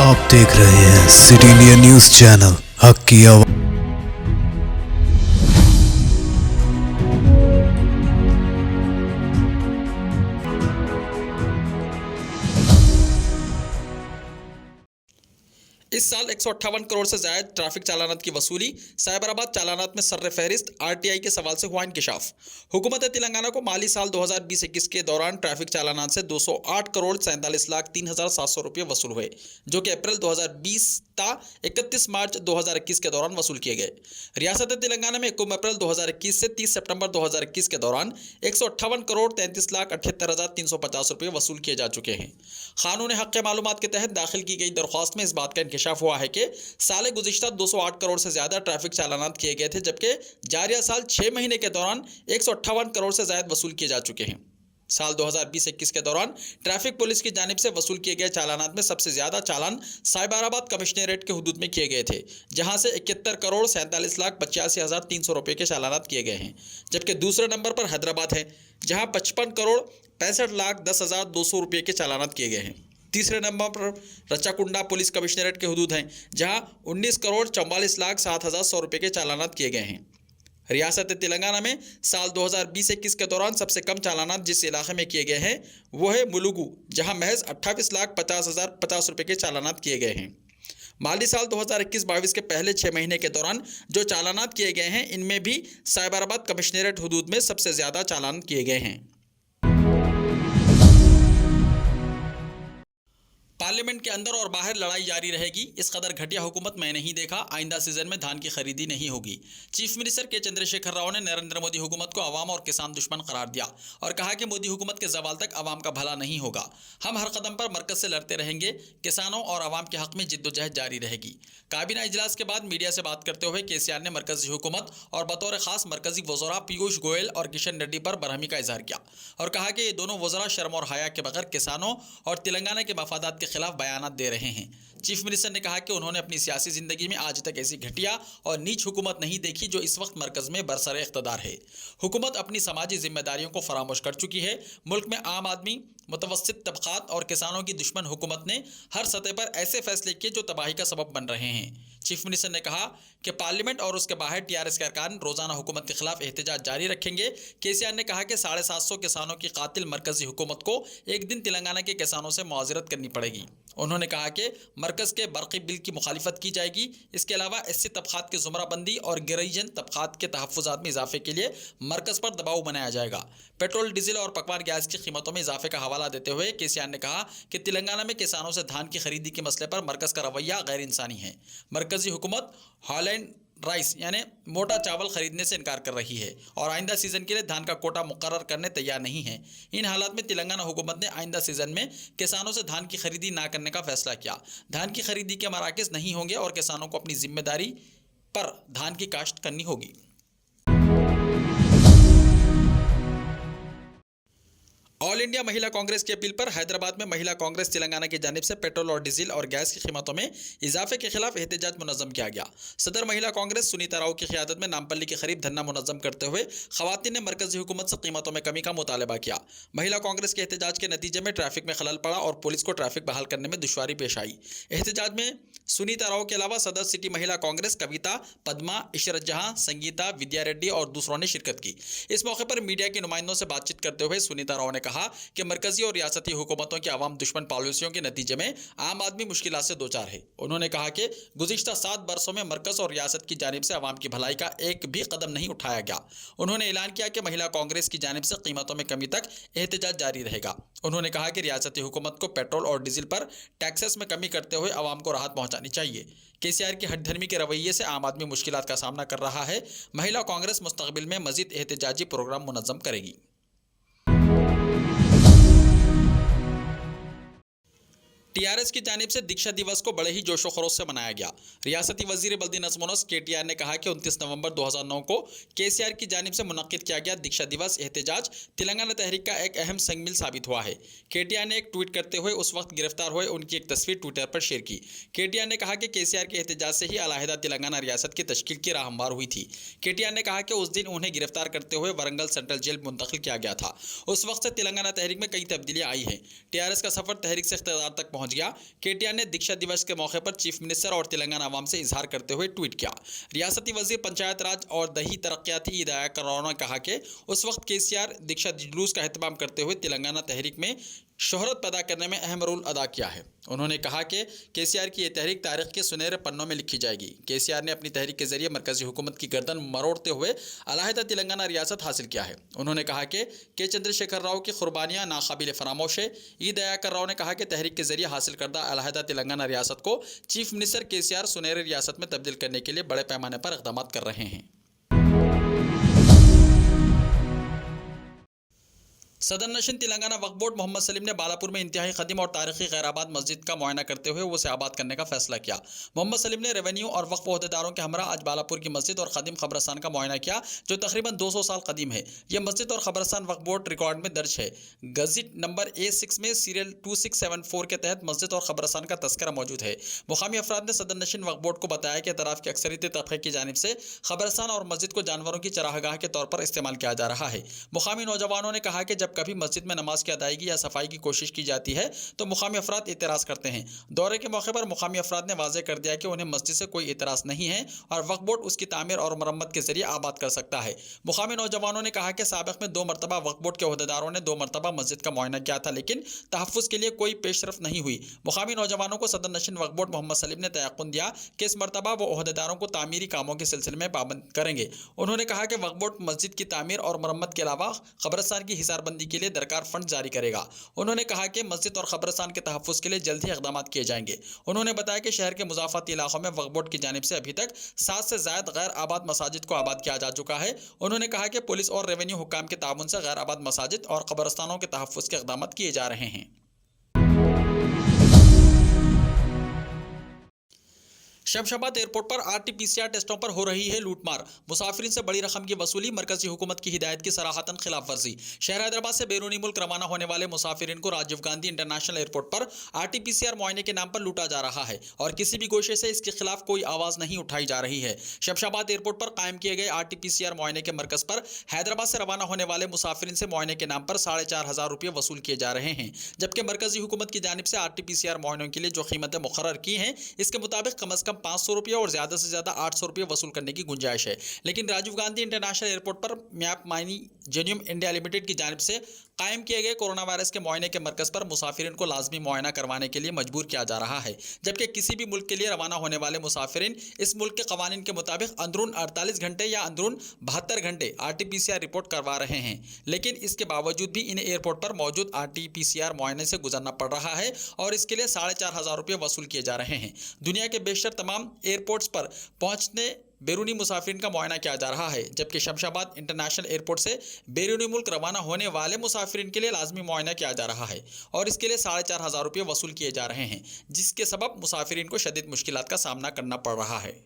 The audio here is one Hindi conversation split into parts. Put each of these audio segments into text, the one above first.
आप देख रहे हैं सिटी इंडिया न्यूज चैनल, हक की आवाज़। इस साल 158 करोड़ से ज्यादा ट्रैफिक चालानात की वसूली। साइबराबाद चालानात में सर्रे फहरिस्त, आरटीआई के सवाल से हुआ इंकशाफ। हुकूमत तेलंगाना को माली साल 2020-21 के दौरान ट्रैफिक चालानात से 208 करोड़ 47 लाख 3,700 रुपये वसूल हुए, जो कि अप्रैल 2020 ता 31 मार्च 2021 के दौरान वसूल किए गए। रियासत तेलंगाना में 1 अप्रैल 2021 से 30 सितंबर 2021 के दौरान 158 करोड़ 33 लाख 78,350 रुपये वसूल किए जा चुके हैं। कानून हक़ मालूमात के तहत दाखिल की गई दरख्वास्त में इस बात का इंकशाफ हुआ है कि साले गुज़िश्ता 208 करोड़ से ज़्यादा ट्रैफिक चालानात किए गए थे, जबकि जारिया साल 6 महीने के दौरान 158 करोड़ से ज़्यादा वसूल किए जा चुके हैं। साल 2020-21 के दौरान ट्रैफिक पुलिस की जानिब से वसूल किए गए चालानात में सबसे ज़्यादा चालान साइबराबाद कमिश्नरेट के हुदूद में किए गए थे, जहां से 71 करोड़ 47 लाख 85,300 रुपये के चालानात किए गए हैं, जबकि दूसरे नंबर पर हैदराबाद है, जहां 55 करोड़ 65 लाख 10,200 रुपये के चालानात किए गए हैं। तीसरे नंबर पर रचाकुंडा पुलिस कमिश्नरेट के हुदूद हैं, जहां 19 करोड़ 44 लाख 7,100 रुपये के चालानात किए गए हैं। रियासत तेलंगाना में साल 2020-21 के दौरान सबसे कम चालानात जिस इलाके में किए गए हैं वो है मुलुगु, जहां महज 28 लाख 50,050 रुपये के चालानात किए गए हैं। माली साल 2021-22 के पहले 6 महीने के दौरान जो चालानात किए गए हैं, इनमें भी साइबराबाद कमिश्नरेट हुदूद में सबसे ज़्यादा चालान किए गए हैं। पार्लियामेंट के अंदर और बाहर लड़ाई जारी रहेगी। इस कदर घटिया हुकूमत मैं नहीं देखा। आइंदा सीजन में धान की खरीदी नहीं होगी। चीफ मिनिस्टर के चंद्रशेखर राव ने नरेंद्र मोदी हुकूमत को अवाम और किसान दुश्मन करार दिया और कहा कि मोदी हुकूमत के जवाल तक अवाम का भला नहीं होगा। हम हर कदम पर मरकज से लड़ते रहेंगे। किसानों और अवाम के हक में जिद्दोजहद जारी रहेगी। काबीना इजलास के बाद मीडिया से बात करते हुए केसीआर ने मरकजी हुकूमत और बतौर खास मरकजी वज़रा पीयूष गोयल और किशन रेड्डी पर बरहमी का इजहार किया और कहा कि ये दोनों वज़रा शर्म और हया के बगैर किसानों और तेलंगाना के मफादात के खिलाफ बयानात दे रहे हैं। चीफ मिनिस्टर ने कहा कि उन्होंने अपनी सियासी जिंदगी में आज तक ऐसी घटिया और नीच हुकूमत नहीं देखी जो इस वक्त मरकज में बरसरे इख्तदार है। हुकूमत अपनी समाजी जिम्मेदारियों को फरामोश कर चुकी है। मुल्क में आम आदमी, मुतवस्सित तबकात और किसानों की दुश्मन हुकूमत ने हर सतह पर ऐसे फैसले किए जो तबाही का सबब बन रहे हैं। चीफ मिनिस्टर ने कहा कि पार्लियामेंट और उसके बाहर टीआरएस के अरकान रोजाना हुकूमत के खिलाफ एहतजाज जारी रखेंगे। केसीआर ने कहा कि 750 किसानों की कातिल मरकजी हुकूमत को एक दिन तेलंगाना के किसानों से मुआवजत करनी पड़ेगी। उन्होंने कहा कि मरकज के बरक़ी बिल की मुखालिफत की जाएगी। इसके अलावा एससी तबकात की ज़ुमराबंदी और गिरिजन तबकात के तहफ़्फ़ुज़ात में इजाफे के लिए मरकज़ पर दबाव बनाया जाएगा। पेट्रोल, डीजल और पकवान गैस की कीमतों में इजाफे का हवाला देते हुए केसीआर ने कहा कि तेलंगाना में किसानों से धान की खरीदी के मसले पर मरकज़ का रवैया गैर इंसानी है। मरकजी हुकूमत हॉलैंड राइस यानी मोटा चावल खरीदने से इनकार कर रही है और आइंदा सीजन के लिए धान का कोटा मुकर्रर करने तैयार नहीं है। इन हालात में तेलंगाना हुकूमत ने आइंदा सीजन में किसानों से धान की खरीदी ना करने का फैसला किया। धान की खरीदी के मराकज़ नहीं होंगे और किसानों को अपनी जिम्मेदारी पर धान की काश्त करनी होगी। ऑल इंडिया महिला कांग्रेस की अपील पर हैदराबाद में महिला कांग्रेस तेलंगाना की जानिब से पेट्रोल और डीजल और गैस की कीमतों में इजाफे के खिलाफ एहतजाज मुनज़्ज़म किया गया। सदर महिला कांग्रेस सुनीता राव की क़ियादत में नामपल्ली के करीब धरना मुनज़्ज़म करते हुए ख़वातीन ने मरकज़ी हुकूमत से कीमतों में कमी का मुतालबा किया। महिला कांग्रेस के एहतजाज के नतीजे में ट्रैफिक में खलल पड़ा और पुलिस को ट्रैफिक बहाल करने में दुश्वारी पेश आई। एहतजाज में सुनीता राव के अलावा सदर सिटी महिला कांग्रेस, कविता, पद्मा, इशरत जहां, संगीता, विद्या रेड्डी और दूसरों ने शिरकत की। इस मौके पर मीडिया के नुमाइंदों से बातचीत करते हुए सुनीता राव ने कहा कि मरकजी और रियासती हुकूमतों की आवाम दुश्मन पॉलिसियों के नतीजे में आम आदमी मुश्किलात से दो चार है। उन्होंने कहा कि गुज़िश्ता 7 बरसों में मरकज और रियासत की जानिब से आवाम की भलाई का एक भी कदम नहीं उठाया गया। उन्होंने ऐलान किया कि महिला कांग्रेस की जानिब से कीमतों में कमी तक एहतजाज जारी रहेगा। उन्होंने कहा कि रियासती हुकूमत को पेट्रोल और डीजल पर टैक्सेस में कमी करते हुए आवाम को राहत पहुंचानी चाहिए। केसीआर की हठधर्मी के रवैये से आम आदमी मुश्किलात का सामना कर रहा है। महिला कांग्रेस मुस्तकबिल में मजीद एहतजाजी प्रोग्राम मुनज़्ज़म करेगी। टीआरएस की जानिब से दीक्षा दिवस को बड़े ही जोशो खरोश से मनाया गया। रियासती वजीर बल्दी नज़्म-ओ-नस्क केटीआर ने कहा कि 29 नवंबर 2009 को केसीआर की जानिब से मुनक्किद किया गया दीक्षा दिवस एहतजाज तेलंगाना तहरीक का एक अहम संगमिल साबित हुआ है। केटीआर ने एक ट्वीट करते हुए उस वक्त गिरफ्तार हुए उनकी एक तस्वीर ट्विटर पर शेयर की। केटीआर ने कहा कि केसीआर के एहतजाज से ही अलहदा तेलंगाना रियासत की तश्कील की राह हमवार हुई थी। केटीआर ने कहा कि उस दिन उन्हें गिरफ्तार करते हुए वरंगल सेंट्रल जेल मुंतकिल किया गया था। उस वक्त से तेलंगाना तहरीक में कई तब्दीलियाँ आई हैं। टीआरएस का सफर तहरीक से इख्तियार तक पहुंच गया। केटीआर ने दीक्षा दिवस के मौके पर चीफ मिनिस्टर और तेलंगाना अवाम से इजहार करते हुए ट्वीट किया। रियासती वजीर पंचायत राज और दही तरक्याती दयाकर राव ने कहा कि उस वक्त केसीआर दीक्षा जुलूस का एहतमाम करते हुए तेलंगाना तहरीक में शोहरत पैदा करने में अहम रोल अदा किया है। उन्होंने कहा कि केसीआर की यह तहरीक तारीख के सुनहरे पन्नों में लिखी जाएगी। केसीआर ने अपनी तहरीक के जरिए मरकजी हुकूमत की गर्दन मरोड़ते हुए अलहदा तेलंगाना रियासत हासिल किया है। उन्होंने कहा कि के चंद्रशेखर राव की कुर्बानियां नाकाबिल फरामोश है। ई दयाकर राव ने कहा कि तहरीक के जरिए हासिल करदा अलहदा तेलंगाना रियासत को चीफ मिनिस्टर केसीआर सुनहरे रियासत में तब्दील करने के लिए बड़े पैमाने पर इक़दाम कर रहे हैं। सदर नशीन तेलंगाना वक्फ बोर्ड मोहम्मद सलीम ने बालापुर में इंतहाई कदीम और तारीखी गैराबाद मस्जिद का मुआयना करते हुए उसे आबाद करने का फैसला किया। मोहम्मद सलीम ने रेवेन्यू और वक्फ अहदेदारों के हमरा आज बालापुर की मस्जिद और कदीम कब्रस्तान का मुआयना किया, जो तकरीबन 200 साल कदीम है। यह मस्जिद और कब्रस्तान वक्फ बोर्ड रिकॉर्ड में दर्ज है। गज़ट नंबर A6 में सीरियल 2674 के तहत मस्जिद और कब्रस्तान का तस्करा मौजूद है। मुकामी अफराद ने सदर नशीन वक्फ बोर्ड को बताया कि तराफ के अक्सरियती तबके की जानिब से कब्रस्तान और मस्जिद को जानवरों की चरागाह के तौर पर इस्तेमाल किया जा रहा है। मुकामी नौजवानों ने कहा कि जब कभी मस्जिद में नमाज की अदायगी या सफाई की कोशिश की जाती है तो मुकामी अफराद एतराज़ करते हैं। दौरे के मौके पर मुकामी अफराद ने वाज़ेह कर दिया कि उन्हें मस्जिद से कोई एतराज़ नहीं है और वक्फ बोर्ड उसकी तामीर और मरम्मत के जरिए आबाद कर सकता है। मुकामी नौजवानों ने कहा कि साबिक़ में 2 मरतबा वक्फ बोर्ड के अहदेदारों ने 2 मरतबा मस्जिद का मुआयना किया था, लेकिन तहफ़्फ़ुज़ के लिए कोई पेशरफ़्त नहीं हुई। मुकामी नौजवानों को सदर नशीन वक्फ बोर्ड मोहम्मद सलीम ने तयक़्क़ुन दिया कि इस मरतबा वो अहदेदारों को तामीरी कामों के सिलसिले में पाबंद करेंगे। उन्होंने कहा कि वक्फ बोर्ड मस्जिद की तामीर और मरम्मत के अलावा कब्रस्तान की हिसारबंदी के लिए दरकार फंड जारी करेगा। उन्होंने कहा कि मस्जिद और कब्रस्तान के तहफ़्फ़ुज़ के लिए जल्द ही इक़दाम किए जाएंगे। उन्होंने बताया कि शहर के मुज़ाफ़ाती इलाक़ों में वक्फ बोर्ड की जानिब से अभी तक 7 से ज़ायद गैर आबाद मसाजिद को आबाद किया जा चुका है। उन्होंने कहा कि पुलिस और रेवेन्यू हुक्काम के ताउन से गैर आबाद मसाजिद और कब्रस्तानों के तहफ़्फ़ुज़ के इक़दाम किए जा रहे हैं। शमशाबाद एयरपोर्ट पर RT-PCR टेस्टों पर हो रही है लूटमार। मुसाफिरीन से बड़ी रकम की वसूली, मरकजी हुकूमत की हिदायत की सराहतन खिलाफ वर्जी। शहर हैदराबाद से बैरूनी मुल्क रवाना होने वाले मुसाफिरीन को राजीव गांधी इंटरनेशनल एयरपोर्ट पर RT-PCR मुआयने के नाम पर लूटा जा रहा है और किसी भी गोशे से इसके खिलाफ कोई आवाज़ नहीं उठाई जा रही है। शमशाबाद एयरपोर्ट पर कायम किए गए RT-PCR मुआयने के मरकज़ पर हैदराबाद से रवाना होने वाले मुसाफिरीन से मुआयने के नाम पर 4,500 रुपये वसूल किए जा रहे हैं, जबकि मरकजी हुकूमत की जानिब से RT-PCR मुआयनों के लिए जो कीमतें मुकर्रर की हैं, इसके मुताबिक कम अज़ कम 500 रुपये और ज़्यादा से ज़्यादा 800 रुपये वसूल करने की गुंजाइश है। लेकिन राजीव गांधी इंटरनेशनल एयरपोर्ट पर मैप माइनी जेन्यूम इंडिया लिमिटेड की जानिब से कायम किए गए कोरोना वायरस के मुआयने के मरकज़ पर मुसाफिरीन को लाजमी मुआयना करवाने के लिए मजबूर किया जा रहा है, जबकि किसी भी मुल्क के लिए रवाना होने वाले मुसाफिरीन इस मुल्क के कवानीन के मुताबिक अंदरून 48 घंटे या अंदरून 72 घंटे RT-PCR रिपोर्ट करवा रहे हैं। लेकिन इसके बावजूद भी इन्हें एयरपोर्ट पर मौजूद RT-PCR मुआयने से गुजरना पड़ रहा है और इसके लिए 4,500 रुपये वसूल किए जा रहे हैं। दुनिया के बेशतर तमाम एयरपोर्ट्स पर पहुंचने बैरूनी मुसाफिरीन का मुआयना किया जा रहा है, जबकि शमशाबाद इंटरनेशनल एयरपोर्ट से बैरूनी मुल्क रवाना होने वाले मुसाफिरीन के लिए लाजमी मुआयना किया जा रहा है और इसके लिए 4,500 रुपये वसूल किए जा रहे हैं, जिसके सबब मुसाफिरीन को शदीद मुश्किलात का सामना करना पड़ रहा है।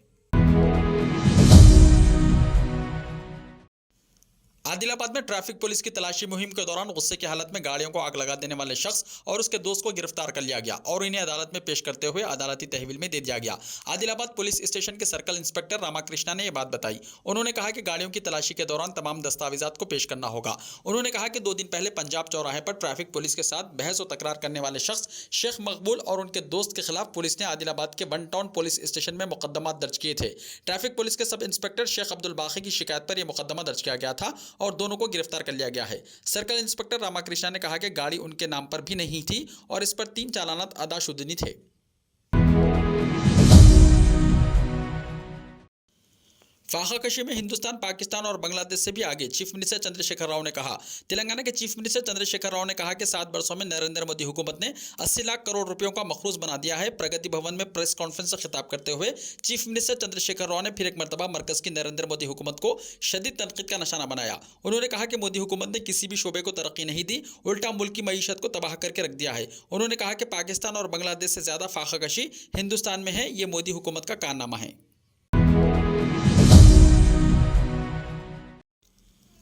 आदिलाबाद में ट्रैफिक पुलिस की तलाशी मुहिम के दौरान गुस्से की हालत में गाड़ियों को आग लगा देने वाले शख्स और उसके दोस्त को गिरफ्तार कर लिया गया और इन्हें अदालत में पेश करते हुए अदालती तहवील में दे दिया गया। आदिलाबाद पुलिस स्टेशन के सर्कल इंस्पेक्टर रामाकृष्णा ने यह बात बताई। उन्होंने कहा कि गाड़ियों की तलाशी के दौरान तमाम दस्तावेजात को पेश करना होगा। उन्होंने कहा कि 2 दिन पहले पंजाब चौराहे पर ट्रैफिक पुलिस के साथ बहस व तकरार करने वाले शख्स शेख मकबूल और उनके दोस्त के खिलाफ पुलिस ने आदिलाबाद के 1 टाउन पुलिस स्टेशन में मुकदमा दर्ज किए थे। ट्रैफिक पुलिस के सब इंस्पेक्टर शेख अब्दुल बाकी की शिकायत पर यह मुकदमा दर्ज किया गया था और दोनों को गिरफ्तार कर लिया गया है। सर्कल इंस्पेक्टर रामाकृष्णा ने कहा कि गाड़ी उनके नाम पर भी नहीं थी और इस पर 3 चालानात अदा शुदनी थे। फाखाकशी में हिंदुस्तान, पाकिस्तान और बांग्लादेश से भी आगे, चीफ मिनिस्टर चंद्रशेखर राव ने कहा। तेलंगाना के चीफ मिनिस्टर चंद्रशेखर राव ने कहा कि 7 वर्षों में नरेंद्र मोदी हुकूमत ने 80 लाख करोड़ रुपयों का मखरूज बना दिया है। प्रगति भवन में प्रेस कॉन्फ्रेंस से खिताब करते हुए चीफ मिनिस्टर चंद्रशेखर राव ने फिर एक मरतबा मरकज की नरेंद्र मोदी हुकूमत को शदीद तनकीद का निशाना बनाया। उन्होंने कहा कि मोदी हुकूमत ने किसी भी शोबे को तरक्की नहीं दी, उल्टा मुल्क की मईशत को तबाह करके रख दिया है। उन्होंने कहा कि पाकिस्तान और बांग्लादेश से ज़्यादा फाखाकशी हिंदुस्तान में है। ये मोदी हुकूमत का कारनामा है।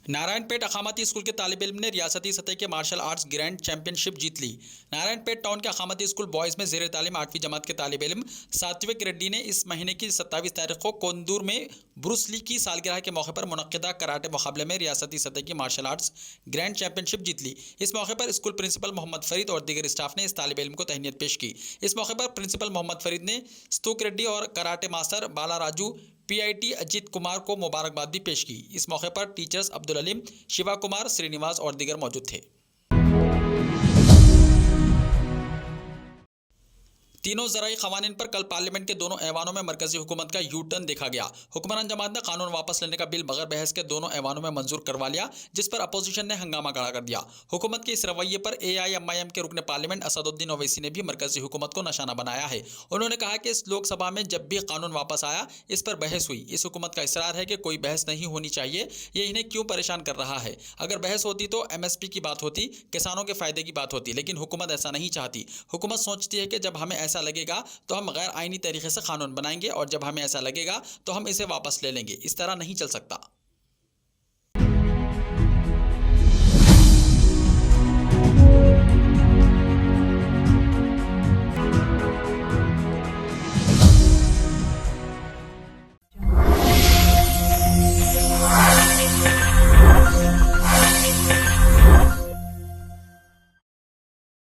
नारायणपेट अखामती स्कूल के तालिब इल्म ने रियासती सतह के मार्शल आर्ट्स ग्रैंड चैंपियनशिप जीत ली। नारायणपेट टाउन के अखामती स्कूल बॉयज़ में ज़ेर तालीम 8वीं जमात के तालिब इल्म सात्विक रेड्डी ने इस महीने की 27 तारीख को कोंदूर में ब्रूस ली की सालगिरह के मौके पर मुनक्किदा कराटे मुकाबले में रियासती सतह की मार्शल आर्ट्स ग्रैंड चैंपियनशिप जीत ली। इस मौके पर स्कूल प्रिंसिपल मोहम्मद फरीद और दीगर स्टाफ ने इस तालिब इल्म को तहनीत पेश की। इस मौके पर प्रिंसिपल मोहम्मद फरीद ने स्तूक रेड्डी और कराटे मास्टर बाला राजू पीआईटी अजीत कुमार को मुबारकबाद भी पेश की। इस मौके पर टीचर्स अब्दुल अलीम, शिवा कुमार, श्रीनिवास और दीगर मौजूद थे। तीनों ज़राई क़वानीन पर कल पार्लियामेंट के दोनों ऐवानों में मरकजी हुकूमत का यू टर्न देखा गया। हुक्मरान जमात ने कानून वापस लेने का बिल बगैर बहस के दोनों ऐवानों में मंजूर करवा लिया, जिस पर अपोजिशन ने हंगामा खड़ा कर दिया। हुकूमत के इस रवैये पर AIMIM के रुकन पार्लियामेंट असदुद्दीन ओवैसी ने भी मरकजी हुकूमत को निशाना बनाया है। उन्होंने कहा कि इस लोकसभा में जब भी कानून वापस आया इस पर बहस हुई। इस हुकूमत का इसरार है कि कोई बहस नहीं होनी चाहिए, ये इन्हें क्यों परेशान कर रहा है। अगर बहस होती तो MSP की बात होती, किसानों के फायदे की बात होती, लेकिन हुकूमत ऐसा नहीं चाहती। हुकूमत सोचती है कि जब हमें ऐसा लगेगा तो हम गैर आईनी तरीके से कानून बनाएंगे और जब हमें ऐसा लगेगा तो हम इसे वापस ले लेंगे। इस तरह नहीं चल सकता।